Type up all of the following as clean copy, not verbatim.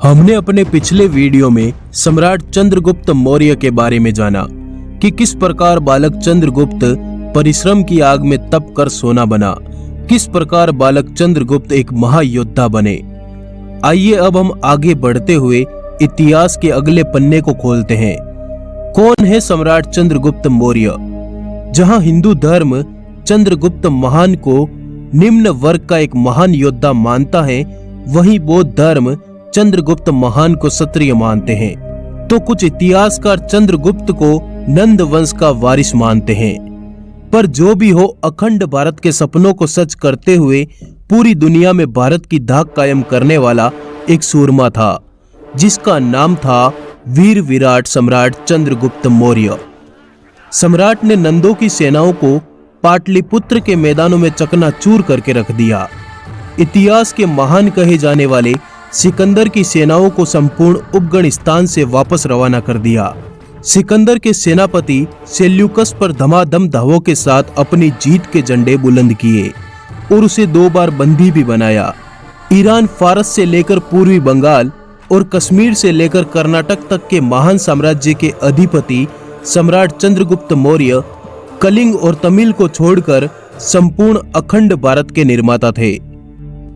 हमने अपने पिछले वीडियो में सम्राट चंद्रगुप्त मौर्य के बारे में जाना कि किस प्रकार बालक चंद्रगुप्त परिश्रम की आग में तप कर सोना बना, किस प्रकार बालक चंद्रगुप्त एक महायोद्धा बने। आइए अब हम आगे बढ़ते हुए इतिहास के अगले पन्ने को खोलते हैं। कौन है सम्राट चंद्रगुप्त मौर्य? जहां हिंदू धर्म चंद्रगुप्त महान को निम्न वर्ग का एक महान योद्धा मानता है, वहीं बौद्ध धर्म चंद्रगुप्त महान को क्षत्रिय मानते हैं। तो कुछ इतिहासकार चंद्रगुप्त को नंद वंश का वारिस मानते हैं। पर जो भी हो, अखंड भारत के सपनों को सच करते हुए पूरी दुनिया में भारत की धाक कायम करने वाला एक सूरमा था, जिसका नाम था वीर विराट सम्राट चंद्रगुप्त मौर्य। सम्राट ने नंदों की सेनाओं को पाटलिपुत्र के मैदानों में चकनाचूर करके रख दिया। इतिहास के महान कहे जाने वाले सिकंदर की सेनाओं को संपूर्ण अफगानिस्तान से वापस रवाना कर दिया। सिकंदर के सेनापति सेल्यूकस पर धमाधम धावों के साथ अपनी जीत के झंडे बुलंद किए और उसे 2 बार बंदी भी बनाया। ईरान, फारस से लेकर पूर्वी बंगाल और कश्मीर से लेकर कर्नाटक तक के महान साम्राज्य के अधिपति सम्राट चंद्रगुप्त मौर्य कलिंग और तमिल को छोड़कर संपूर्ण अखंड भारत के निर्माता थे।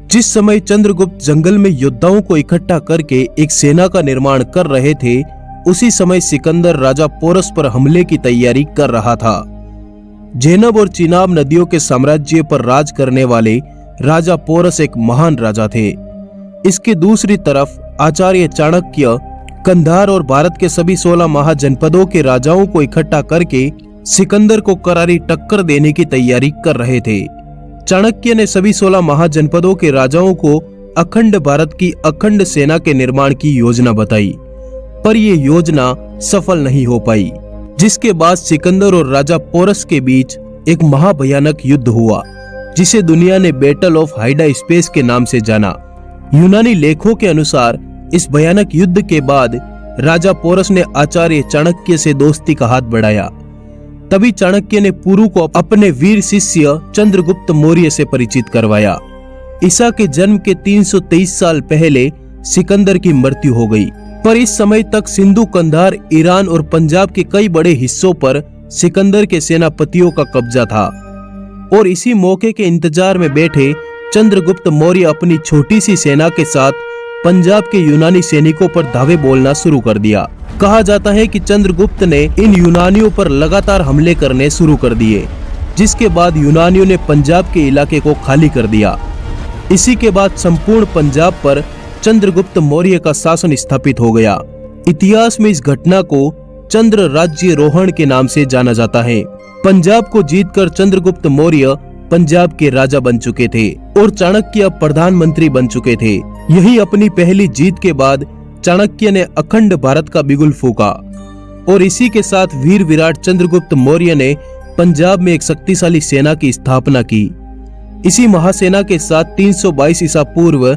जिस समय चंद्रगुप्त जंगल में योद्धाओं को इकट्ठा करके एक सेना का निर्माण कर रहे थे, उसी समय सिकंदर राजा पोरस पर हमले की तैयारी कर रहा था। झेनब और चिनाब नदियों के साम्राज्य पर राज करने वाले राजा पोरस एक महान राजा थे। इसके दूसरी तरफ आचार्य चाणक्य कंधार और भारत के सभी 16 महाजनपदों के राजाओं को इकट्ठा करके सिकंदर को करारी टक्कर देने की तैयारी कर रहे थे। चाणक्य ने सभी 16 महाजनपदों के राजाओं को अखंड भारत की अखंड सेना के निर्माण की योजना बताई, पर यह योजना सफल नहीं हो पाई, जिसके बाद सिकंदर और राजा पोरस के बीच एक महाभयानक युद्ध हुआ, जिसे दुनिया ने बैटल ऑफ हाइडा स्पेस के नाम से जाना। यूनानी लेखों के अनुसार इस भयानक युद्ध के बाद राजा पोरस ने आचार्य चाणक्य से दोस्ती का हाथ बढ़ाया। तभी चाणक्य ने पुरु को अपने वीर शिष्य चंद्रगुप्त मौर्य से परिचित करवाया। ईसा के जन्म के 323 साल पहले सिकंदर की मृत्यु हो गई, पर इस समय तक सिंधु, कंधार, ईरान और पंजाब के कई बड़े हिस्सों पर सिकंदर के सेनापतियों का कब्जा था। और इसी मौके के इंतजार में बैठे चंद्रगुप्त मौर्य अपनी छोटी सी सेना के साथ पंजाब के यूनानी सैनिकों पर धावे बोलना शुरू कर दिया। कहा जाता है कि चंद्रगुप्त ने इन यूनानियों पर लगातार हमले करने शुरू कर दिए, जिसके बाद यूनानियों ने पंजाब के इलाके को खाली कर दिया। इसी के बाद संपूर्ण पंजाब पर चंद्रगुप्त मौर्य का शासन स्थापित हो गया। इतिहास में इस घटना को चंद्र राज्य रोहण के नाम से जाना जाता है। पंजाब को जीतकर चंद्रगुप्त मौर्य पंजाब के राजा बन चुके थे और चाणक्य प्रधानमंत्री बन चुके थे। यही अपनी पहली जीत के बाद चाणक्य ने अखंड भारत का बिगुल फूका और इसी के साथ वीर विराट चंद्रगुप्त मौर्य ने पंजाब में एक शक्तिशाली सेना की स्थापना की। इसी महासेना के साथ 322 ईसा पूर्व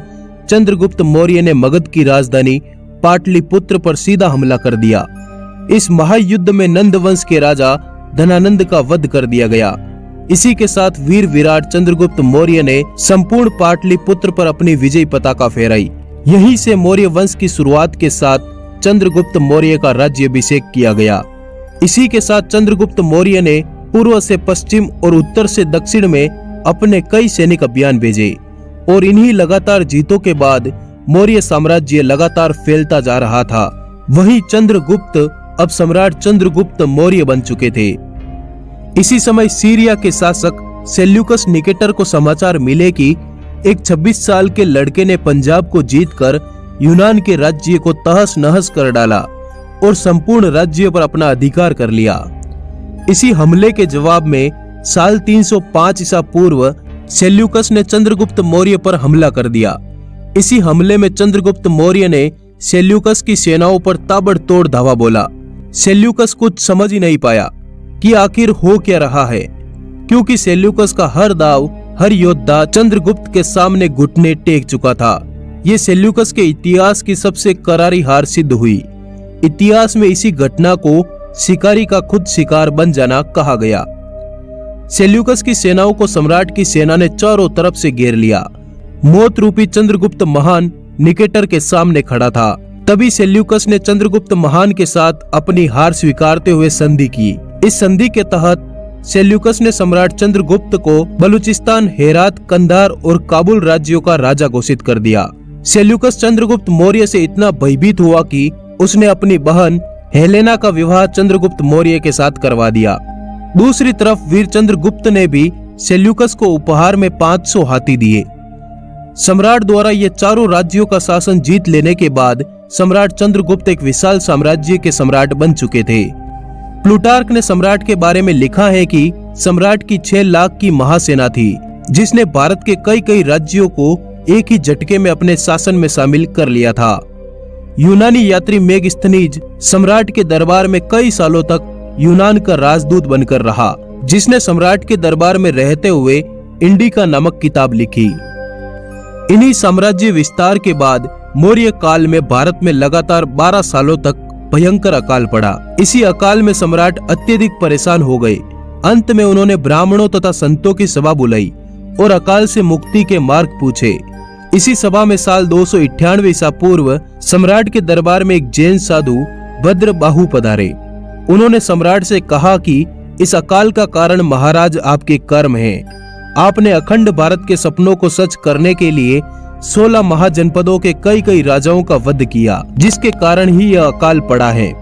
चंद्रगुप्त मौर्य ने मगध की राजधानी पाटलिपुत्र पर सीधा हमला कर दिया। इस महायुद्ध में नंद वंश के राजा धनानंद का वध कर दिया गया। इसी के साथ वीर विराट चंद्रगुप्त मौर्य ने संपूर्ण पाटलिपुत्र पर अपनी विजय पताका फहराई। यहीं से मौर्य वंश की शुरुआत के साथ चंद्रगुप्त मौर्य का राज्याभिषेक किया गया। इसी के साथ चंद्रगुप्त मौर्य ने पूर्व से पश्चिम और उत्तर से दक्षिण में अपने कई सैनिक अभियान भेजे और इन्हीं लगातार जीतों के बाद मौर्य साम्राज्य लगातार फैलता जा रहा था। वहीं चंद्रगुप्त अब सम्राट चंद्रगुप्त मौर्य बन चुके थे। इसी समय सीरिया के शासक सेल्यूकस निकेटर को समाचार मिले कि एक 26 साल के लड़के ने पंजाब को जीतकर यूनान के राज्य को तहस नहस कर डाला और संपूर्ण राज्य पर अपना अधिकार कर लिया। इसी हमले के जवाब में साल 305 ईसा पूर्व सेल्यूकस ने चंद्रगुप्त मौर्य पर हमला कर दिया। इसी हमले में चंद्रगुप्त मौर्य ने सेल्यूकस की सेनाओं पर ताबड़तोड़ धावा बोला। सेल्यूकस कुछ समझ ही नहीं पाया कि आखिर हो क्या रहा है, क्योंकि सेल्यूकस का हर दाव, हर योद्धा चंद्रगुप्त के सामने घुटने टेक चुका था। ये सेल्यूकस के इतिहास की सबसे करारी हार सिद्ध हुई। इतिहास में इसी घटना को शिकारी का खुद शिकार बन जाना कहा गया। सेल्यूकस की सेनाओं को सम्राट की सेना ने चारों तरफ से घेर लिया। मौत रूपी चंद्रगुप्त महान निकेटर के सामने खड़ा था। तभी सेल्यूकस ने चंद्रगुप्त महान के साथ अपनी हार स्वीकारते हुए संधि की। इस संधि के तहत सेल्यूकस ने सम्राट चंद्रगुप्त को बलूचिस्तान, हेरात, कंधार और काबुल राज्यों का राजा घोषित कर दिया। सेल्यूकस चंद्रगुप्त मौर्य से इतना भयभीत हुआ कि उसने अपनी बहन हेलेना का विवाह चंद्रगुप्त मौर्य के साथ करवा दिया। दूसरी तरफ वीर चंद्रगुप्त ने भी सेल्यूकस को उपहार में 500 हाथी दिए। सम्राट द्वारा ये चारों राज्यों का शासन जीत लेने के बाद सम्राट चंद्रगुप्त एक विशाल साम्राज्य के सम्राट बन चुके थे। प्लूटार्क ने सम्राट के बारे में लिखा है कि सम्राट की 6 लाख की महासेना थी, जिसने भारत के कई कई राज्यों को एक ही झटके में अपने शासन में शामिल कर लिया था। यूनानी यात्री मेगस्थनीज सम्राट के दरबार में कई सालों तक यूनान का राजदूत बनकर रहा, जिसने सम्राट के दरबार में रहते हुए इंडिका नामक किताब लिखी। इन्हीं साम्राज्य विस्तार के बाद मौर्य काल में भारत में लगातार 12 सालों तक भयंकर अकाल पड़ा। इसी अकाल में सम्राट अत्यधिक परेशान हो गए। अंत में उन्होंने ब्राह्मणों तथा संतों की सभा बुलाई और अकाल से मुक्ति के मार्ग पूछे। इसी सभा में साल 298 ईसा पूर्व सम्राट के दरबार में एक जैन साधु भद्रबाहु पधारे। उन्होंने सम्राट से कहा कि इस अकाल का कारण महाराज आपके कर्म हैं। आपने अखंड भारत के सपनों को सच करने के लिए 16 महाजनपदों के कई कई राजाओं का वध किया, जिसके कारण ही यह अकाल पड़ा है।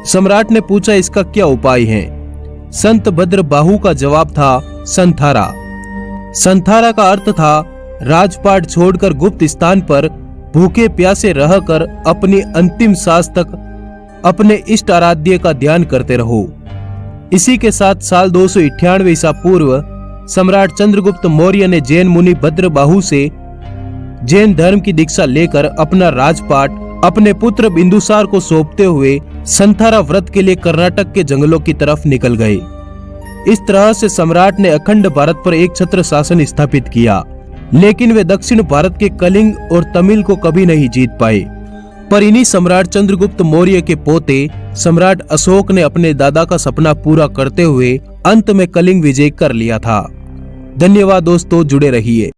सम्राट ने पूछा, इसका क्या उपाय है? संत भद्रबाहु का जवाब था संथारा। संथारा का अर्थ था राजपाट छोड़कर गुप्त स्थान पर भूखे प्यासे रहकर अपनी अंतिम सांस तक अपने इष्ट आराध्य का ध्यान करते रहो। इसी के साथ साल 298 ईसा पूर्व सम्राट चंद्रगुप्त मौर्य ने जैन मुनि भद्रबाहु से जैन धर्म की दीक्षा लेकर अपना राजपाट अपने पुत्र बिंदुसार को सौंपते हुए संथारा व्रत के लिए कर्नाटक के जंगलों की तरफ निकल गए। इस तरह से सम्राट ने अखंड भारत पर एक छत्र शासन स्थापित किया, लेकिन वे दक्षिण भारत के कलिंग और तमिल को कभी नहीं जीत पाए। पर इन्हीं सम्राट चंद्रगुप्त मौर्य के पोते सम्राट अशोक ने अपने दादा का सपना पूरा करते हुए अंत में कलिंग विजय कर लिया था। धन्यवाद दोस्तों, जुड़े रहिए।